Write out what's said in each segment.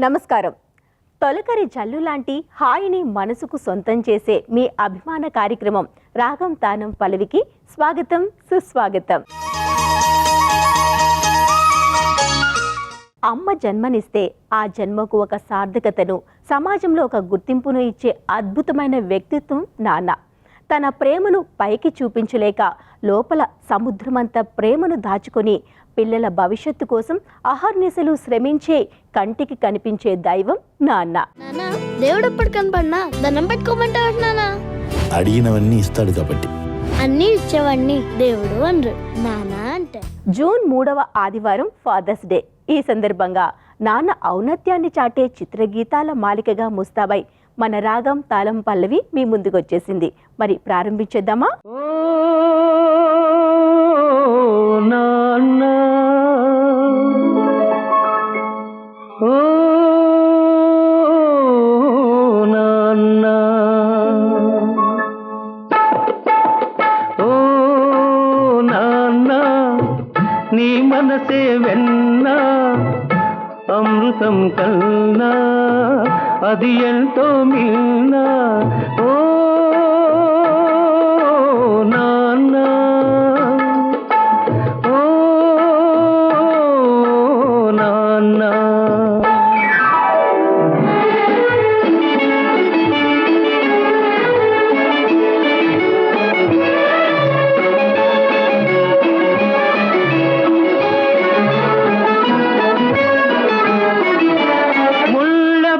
నమస్కారం. తొలకరి జల్లు లాంటి హాయిని మనసుకు సొంతం చేసే మీ అభిమాన కార్యక్రమం రాగం తానం పల్లవికి స్వాగతం, సుస్వాగతం. అమ్మ జన్మనిస్తే ఆ జన్మకు ఒక సార్థకతను, సమాజంలో ఒక గుర్తింపును ఇచ్చే అద్భుతమైన వ్యక్తిత్వం నాన్న. తన ప్రేమను పైకి చూపించలేక లోపల సముద్రమంత ప్రేమను దాచుకొని పిల్లల భవిష్యత్తు కోసం అహర్నిశలు శ్రమించే కంటికి కనిపించే దైవం నాన్న. దేవుడు ఎప్పుడు కనపడినా దండం పెట్టుకోమంటాడు నాన్న. అడిగినవన్నీ ఇస్తాడు కాబట్టి అన్ని ఇచ్చేవాడిని దేవుడు అనరు నాన్న అంటే. జూన్ 3వ ఆదివారం ఫాదర్స్ డే. ఈ సందర్భంగా నాన్న ఔన్నత్యాన్ని చాటే చిత్రగీతాల మాలికగా ముస్తాబై మన రాగం తాళం పల్లవి మీ ముందుకొచ్చేసింది. మరి ప్రారంభించేద్దామా? నీ మనసే వెన్నా అమృతం కన్నా అది ఎంతో మిన్నా. ఓ నాన్న, ఓ నాన్న.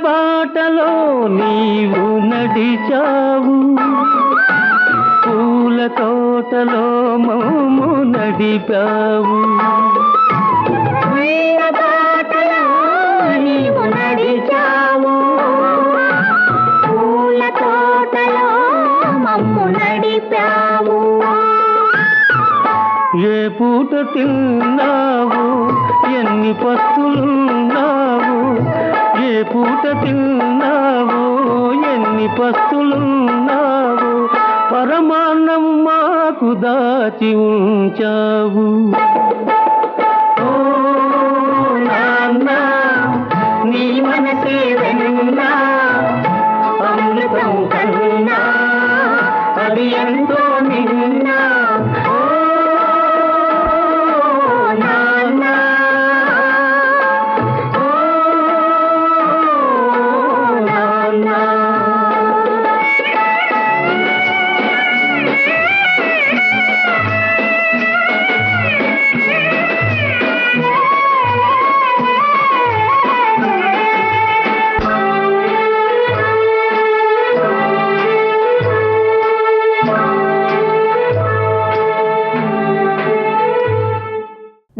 బాటలో నీవు నడిచావు, పూల తోటలో మమ్ము నడిపావు. బాటలో నీవు నడిచావు, పూల తోటలో మమ్ము నడిపావు. ఏ పూట తిన్నావు, ఎన్ని పస్తులున్నావు, ఏ పూట తిన్నావు, ఎన్ని పస్తులున్నావు, పరమాన్నం మాకు దాచి ఉంచావు. ఓ నాన్న, నీ మనసే వెన్నా అమృతం కన్నా అది ఎంతో నిన్నా.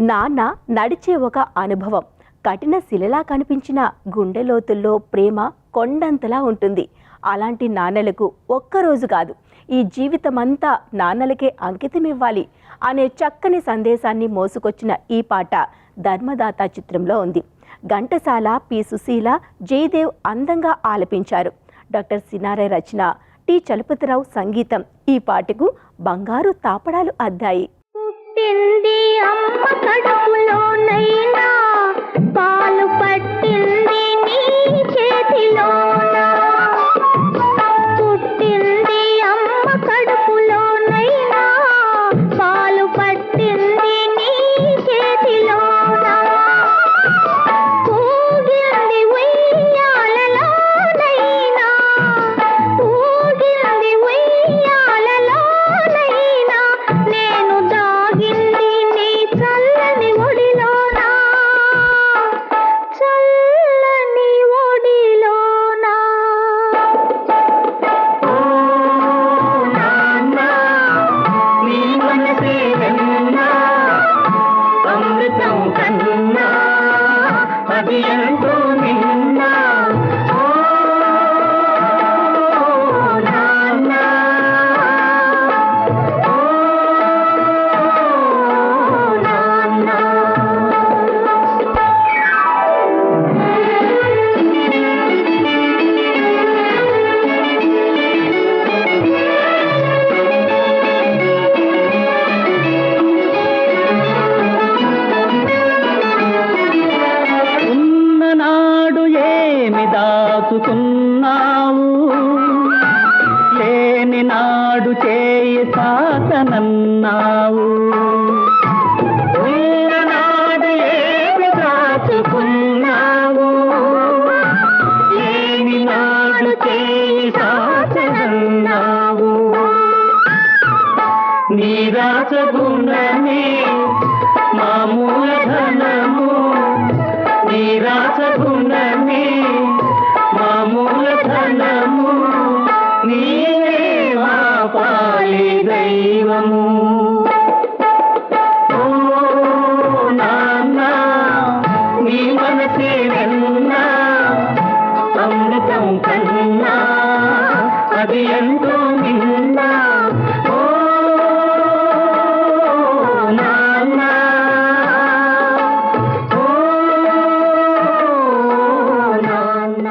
నాన్న నడిచే ఒక అనుభవం. కఠిన శిలలా కనిపించిన గుండె లోతుల్లో ప్రేమ కొండంతలా ఉంటుంది. అలాంటి నాన్నలకు ఒక్కరోజు కాదు, ఈ జీవితమంతా నాన్నలకే అంకితమివ్వాలి అనే చక్కని సందేశాన్ని మోసుకొచ్చిన ఈ పాట ధర్మదాత చిత్రంలో ఉంది. ఘంటసాల, పి సుశీల, జయదేవ్ అందంగా ఆలపించారు. డాక్టర్ సినారే రచన, టి చలపతిరావు సంగీతం. ఈ పాటకు బంగారు తాపడాలు అద్దాయి. పుట్టింది అమ్మ కడుపులోనైనా, పాలు పట్టింది నీ చేతిలోనా. పుట్టింది అమ్మ కడుపులోనైనా, పాలు పట్టింది నీ చేతిలోనా. ఊగింది ఉయ్యాలలోనైనా, ఊగింది ఉయ్యాలలోనైనా, నేను దాగింది నీ చల్లని ఒడిలోనా. రాచగుణమే మా మూలధనము, నీ రాచగుణమే మా మూలధనము, నీవే మా పాలి దైవము. ఓ నాన్న నీ మనసే వెన్నా అమృతం కన్నా అది ఎంతో నిన్నా. ఓ నాన్న ఓ నాన్న.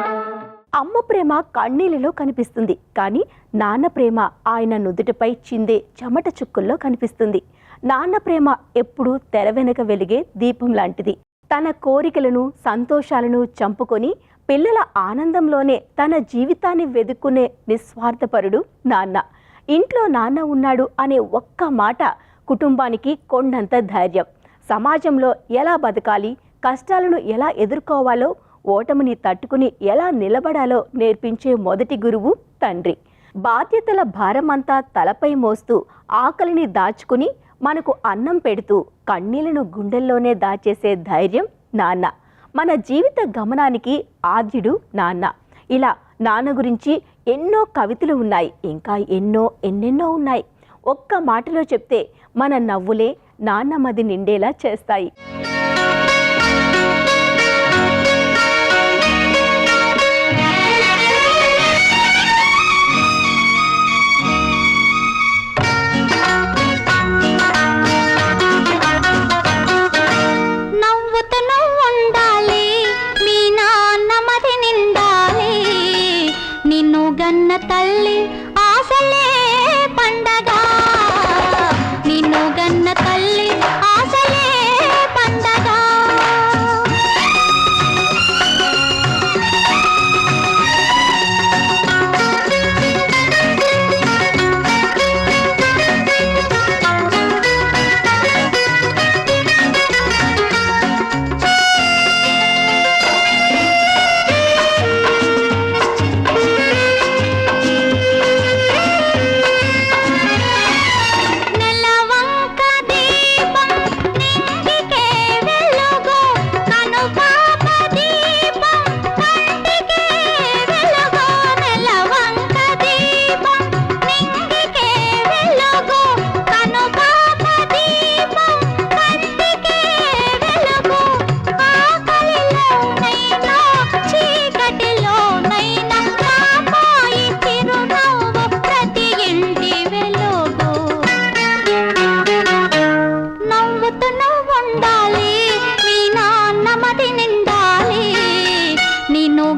అమ్మ ప్రేమ కన్నీళ్ళలో కనిపిస్తుంది, కానీ నాన్న ప్రేమ ఆయన నుదుటిపై చిందే చెమట చుక్కుల్లో కనిపిస్తుంది. నాన్న ప్రేమ ఎప్పుడూ తెర వెనక వెలిగే దీపం లాంటిది. తన కోరికలను సంతోషాలను చంపుకొని పిల్లల ఆనందంలోనే తన జీవితాన్ని వెదుక్కునే నిస్వార్థపరుడు నాన్న. ఇంట్లో నాన్న ఉన్నాడు అనే ఒక్క మాట కుటుంబానికి కొండంత ధైర్యం. సమాజంలో ఎలా బతకాలి, కష్టాలను ఎలా ఎదుర్కోవాలో, ఓటమిని తట్టుకుని ఎలా నిలబడాలో నేర్పించే మొదటి గురువు తండ్రి. బాధ్యతల భారమంతా తలపై మోస్తూ ఆకలిని దాచుకుని మనకు అన్నం పెడుతూ కన్నీళ్లను గుండెల్లోనే దాచేసే ధైర్యం నాన్న. మన జీవిత గమనానికి ఆద్యుడు నాన్న. ఇలా నాన్న గురించి ఎన్నో కవితలు ఉన్నాయి, ఇంకా ఎన్నెన్నో ఉన్నాయి. ఒక్క మాటలో చెప్తే మన నవ్వులే నాన్న మది నిండేలా చేస్తాయి. తల్లి ఆశలే పండగ, నిన్ను గన్న తల్లి ఆశలే పండగ.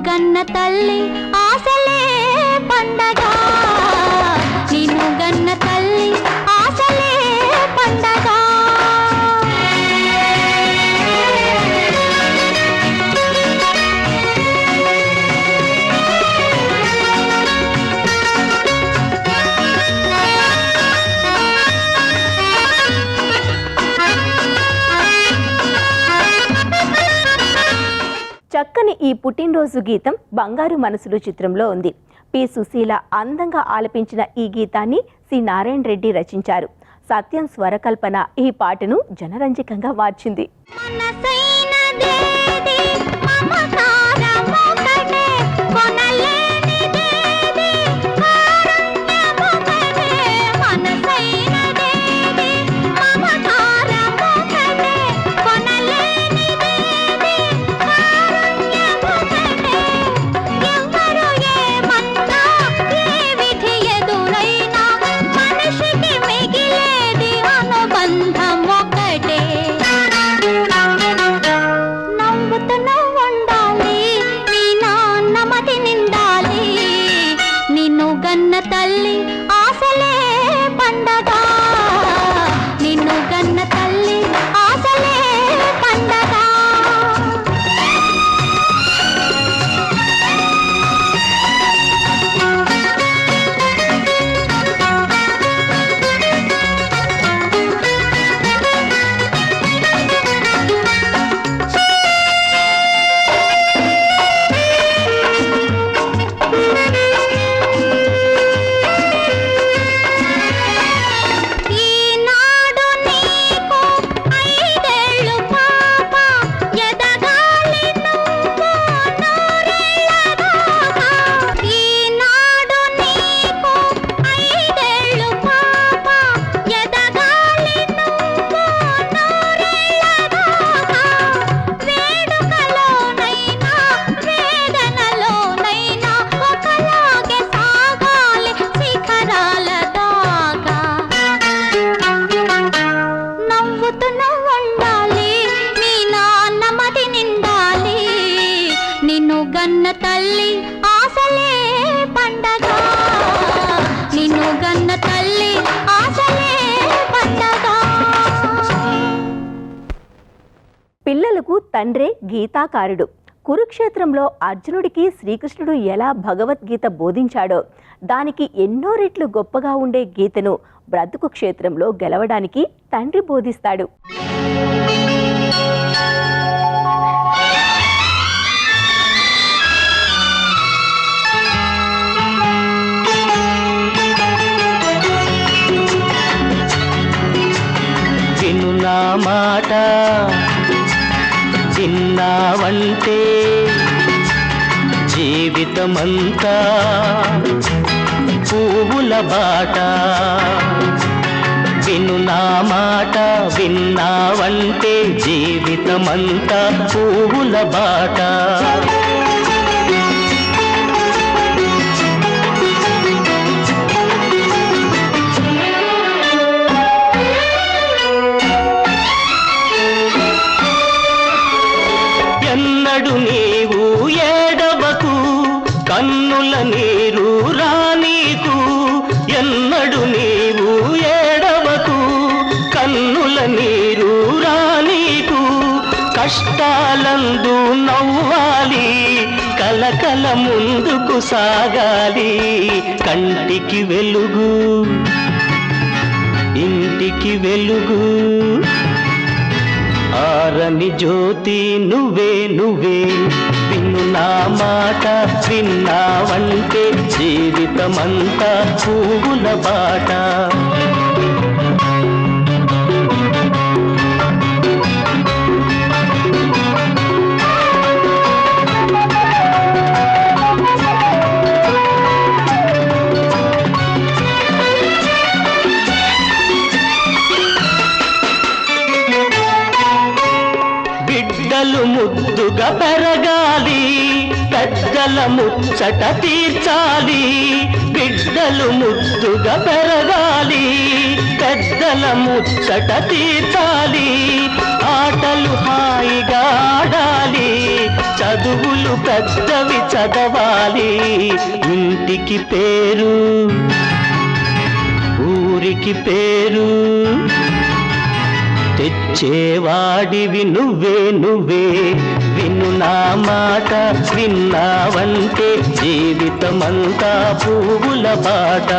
గన్న తల్లి ఆశలే పండగ, నిన్ను గన్న తల్లి ఆశలే పండగ. చక్కని ఈ పుట్టినరోజు గీతం బంగారు మనసులు చిత్రంలో ఉంది. పి సుశీల అందంగా ఆలపించిన ఈ గీతాన్ని సి నారాయణ రెడ్డి రచించారు. సత్యం స్వరకల్పన ఈ పాటను జనరంజకంగా మార్చింది. పాండవులకు తండ్రే గీతాకారుడు. కురుక్షేత్రంలో అర్జునుడికి శ్రీకృష్ణుడు ఎలా భగవద్గీత బోధించాడో దానికి ఎన్నో రెట్లు గొప్పగా ఉండే గీతను బ్రతుకు క్షేత్రంలో గెలవడానికి తండ్రి బోధిస్తాడు. విను నా మాట విన్నావంటే జీవితమంతా పువ్వుల బాట. విను నా మాట విన్నావంటే జీవితమంతా పువ్వుల బాట. ఎన్నడు నీవు ఏడవకు కన్నుల నీరు రానీకు. ఎన్నడు నీవు ఏడవకు కన్నుల నీరు రానీకు. కష్టాలందు నవ్వాలి కలకల ముందుకు సాగాలి. కంటికి వెలుగు ఇంటికి వెలుగు ఆరని జ్యోతి నువ్వే నువ్వే. విను నా మాట విన్నావంటే జీవితమంతా పువ్వుల బాట. బిడ్డలు ముద్దుగా పెరగాలి పెద్దల ముచ్చట తీర్చాలి. బిడ్డలు ముద్దుగా పెరగాలి పెద్దల ముచ్చట తీర్చాలి. ఆటలు హాయిగా ఆడాలి చదువులు పెద్దవి చదవాలి. ఇంటికి పేరు ఊరికి పేరు తెచ్చేవాడివి నువ్వే నువ్వే. విను నా మాట విన్నావంటే జీవితమంతా పువ్వుల బాట.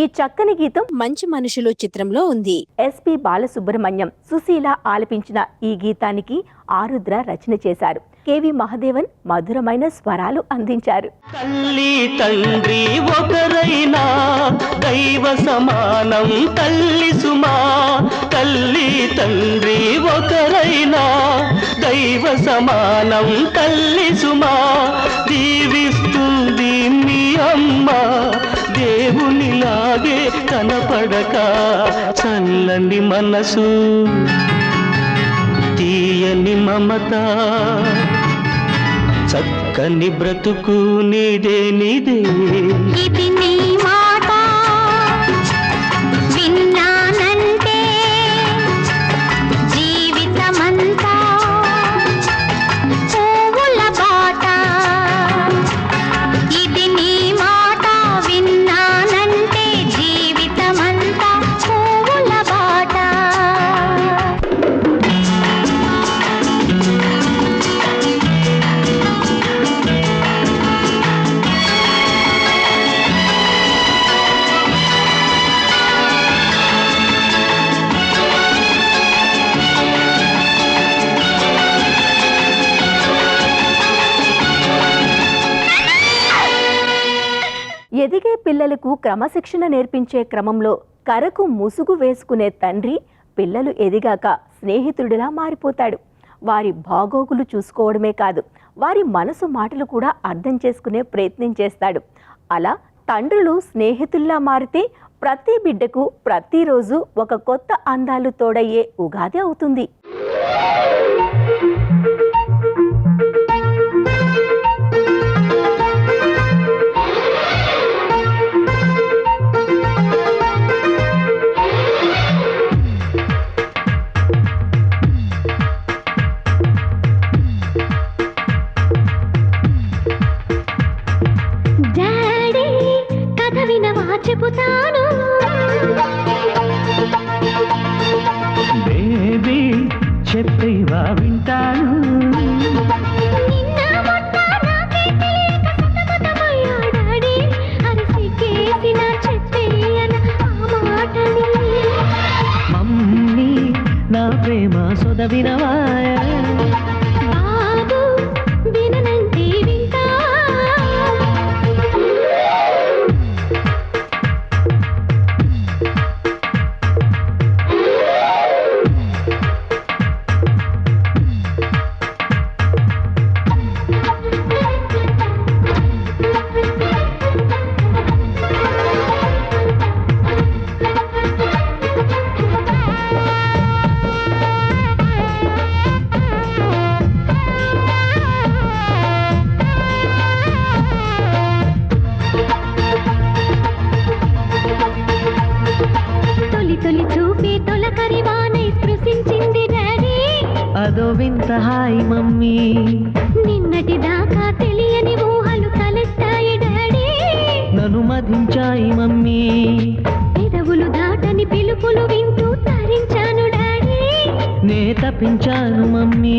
ఈ చక్కని గీతం మంచి మనుషులు చిత్రంలో ఉంది. ఎస్పి బాలసుబ్రహ్మణ్యం, సుశీల ఆలపించిన ఈ గీతానికి ఆరుద్ర రచన చేశారు. కెవి మహదేవన్ మధురమైన స్వరాలు అందించారు. తల్లి తండ్రి ఒకరైనా దైవ సమానం తల్లి సుమా. తల్లి తండ్రి ఒకరైనా దైవ సమానం తల్లి సుమా. దీవిస్తుంది మీ అమ్మ దేవునిలాగే కనపడక. చల్లని మనసు తీయని మమత చక్కని బ్రతుకు నీదే నీదే. ఇది నీ మాట విన్నానంటే జీవితమంతా పువ్వుల బాట. ఇది నీ మాట విన్నానంటే జీవితమంతా పువ్వుల బాట. ఎదిగే పిల్లలకు క్రమశిక్షణ నేర్పించే క్రమంలో కరకు ముసుగు వేసుకునే తండ్రి పిల్లలు ఎదిగాక స్నేహితుడిలా మారిపోతాడు. వారి బాగోగులు చూసుకోవడమే కాదు, వారి మనసు మాటలు కూడా అర్థం చేసుకునే ప్రయత్నం చేస్తాడు. అలా తండ్రులు స్నేహితుల్లా మారితే ప్రతి బిడ్డకు ప్రతిరోజు ఒక కొత్త అందాలు తోడయ్యే ఉగాది అవుతుంది. బేబీ చెప్పేవా వింటాను. మమ్మీ నా ప్రేమ సొదవినవాయ అదో వింత హాయ్ మమ్మీ. నిన్నటి దాకా తెలియని ఊహలు తలెత్తాయి డాడీ. నన్ను మధించాయి మమ్మీ. పెదవులు దాటని పిలుపులు వింటూ తరించాను డాడీ. నే తప్పించాను మమ్మీ.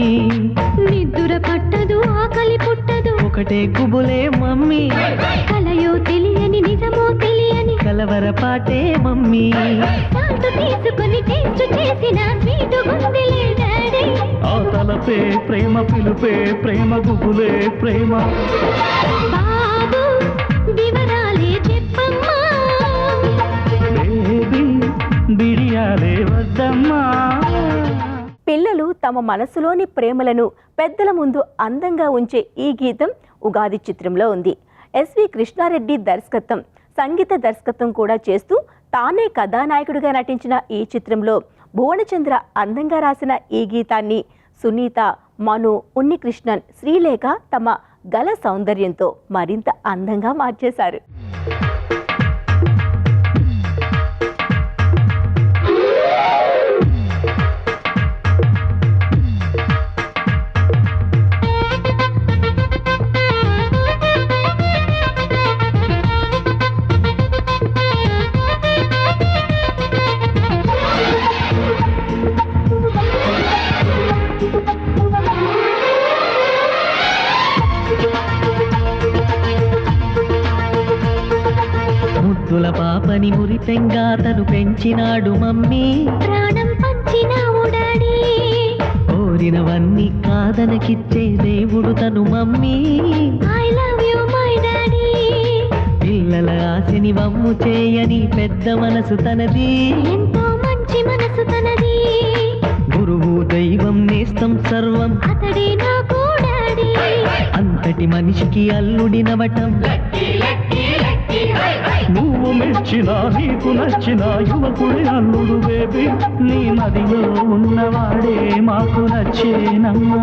నిద్దుర పట్టదు ఆకలి పుట్టదు ఒకటే కుబులే మమ్మీ. కలయో తెలియని నిజమో తెలియని కలవర పాటే మమ్మీ. సాల్ట్ తీసుకొని టేస్ట్ చేసిన స్వీట్ గుండెలే డాడీ. ఆ తలపే ప్రేమ పిలుపే ప్రేమ గుబులే ప్రేమ. బాబు వివరాలే చెప్పమ్మా. బేబీ బిడియాలే వద్దమ్మా. పిల్లలు తమ మనసులోని ప్రేమలను పెద్దల ముందు అందంగా ఉంచే ఈ గీతం ఉగాది చిత్రంలో ఉంది. ఎస్వి కృష్ణారెడ్డి దర్శకత్వం, సంగీత దర్శకత్వం కూడా చేస్తూ తానే కథానాయకుడిగా నటించిన ఈ చిత్రంలో భువనచంద్ర అందంగా రాసిన ఈ గీతాన్ని సునీత, మను, ఉన్నికృష్ణన్, శ్రీలేఖ తమ గల సౌందర్యంతో మరింత అందంగా మార్చేశారు. ముద్దుల పాపని మురిపెంగా తను పెంచినాడు మమ్మీ. ప్రాణం పంచినావు డాడీ. కోరినవన్నీ కాదనకిచ్చే దేవుడు తను mummy. I love you my daddy. పిల్లల ఆశని వమ్ము చేయని పెద్ద మనసు తనది. ఎంతో మంచి మనసు తనది. గురువు దైవం నేస్తం సర్వం అతడే నాకు డాడీ. అంతటి మనిషికి అల్లుడినవటం. నువ్వు మెచ్చిన నీకు నచ్చిన యువకుడి అల్లుడు బేబీ. నీ మదిలో ఉన్నవాడే మాకు నచ్చేనమ్మా.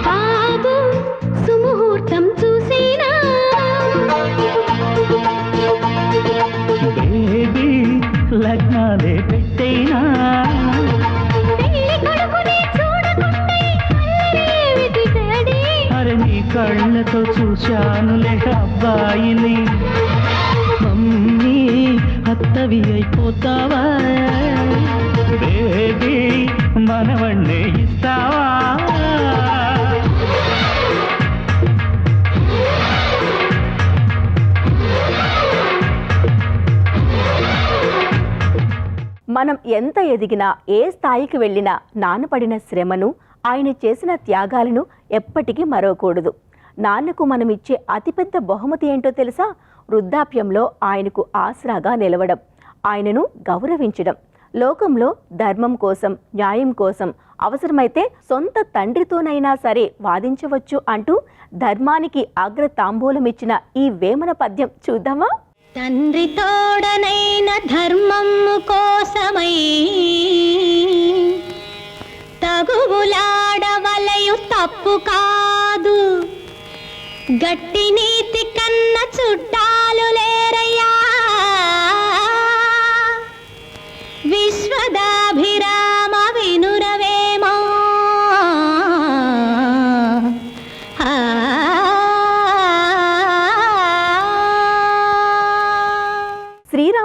బాబు సుముహూర్తం చూసేనా. బేబీ లగ్నాలే పెట్టేనా. పెళ్లి కొడుకుని చూడకుంటే కళ్ళేమిటి డాడీ. అరే నీ కళ్ళతో చూశానులే అబ్బాయిని. మమ్మీ అత్తవి అయిపోతావా. బేబీ మనవణ్ణే ఇస్తావా. మనం ఎంత ఎదిగినా, ఏ స్థాయికి వెళ్ళినా నాన్న శ్రమను, ఆయన చేసిన త్యాగాలను ఎప్పటికీ మరవకూడదు. నాన్నకు మనమిచ్చే అతిపెద్ద బహుమతి ఏంటో తెలుసా? వృద్ధాప్యంలో ఆయనకు ఆసరాగా నిలవడం, ఆయనను గౌరవించడం. లోకంలో ధర్మం కోసం, న్యాయం కోసం అవసరమైతే సొంత తండ్రితోనైనా సరే వాదించవచ్చు అంటూ ధర్మానికి అగ్ర తాంబూలమిచ్చిన ఈ వేమన పద్యం చూద్దామా? తండ్రి తోడనైన ధర్మము కోసమై తగువులాడవలయు తప్పు కాదు. గట్టి నీతి కన్న చుట్టాలు లేరయ్యా. విశ్వదాభిరామ వినురవేమో.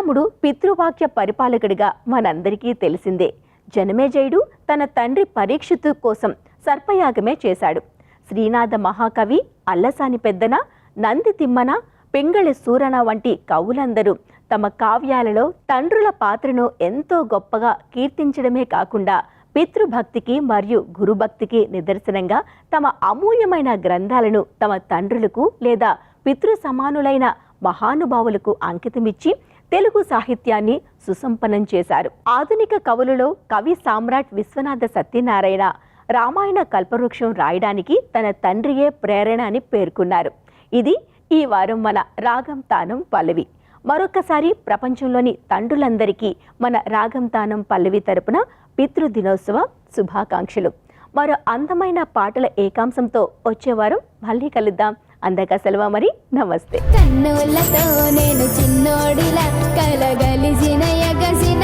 రాముడు పితృవాక్య పరిపాలకుడిగా మనందరికీ తెలిసిందే. జనమేజయుడు తన తండ్రి పరీక్షితు కోసం సర్పయాగమే చేశాడు. శ్రీనాథ మహాకవి, అల్లసాని పెద్దన, నంది తిమ్మన, పింగళి సూరన వంటి కవులందరూ తమ కావ్యాలలో తండ్రుల పాత్రను ఎంతో గొప్పగా కీర్తించడమే కాకుండా పితృభక్తికి మరియు గురుభక్తికి నిదర్శనంగా తమ అమూల్యమైన గ్రంథాలను తమ తండ్రులకు లేదా పితృ సమానులైన మహానుభావులకు అంకితమిచ్చి తెలుగు సాహిత్యాన్ని సుసంపన్నం చేశారు. ఆధునిక కవులలో కవి సామ్రాట్ విశ్వనాథ సత్యనారాయణ రామాయణ కల్పవృక్షం రాయడానికి తన తండ్రియే ప్రేరణ అని పేర్కొన్నారు. ఇది ఈ వారం మన రాగం తానం పల్లవి. మరొక్కసారి ప్రపంచంలోని తండ్రులందరికీ మన రాగం తానం పల్లవి తరపున పితృదినోత్సవ శుభాకాంక్షలు. మరో అందమైన పాటల ఏకాంశంతో వచ్చేవారం మళ్ళీ కలుద్దాం. అందాక సెలవు మరి, నమస్తే. కన్నులతో నేను చిన్నోడిలా కలగలిసిన ఎగసిన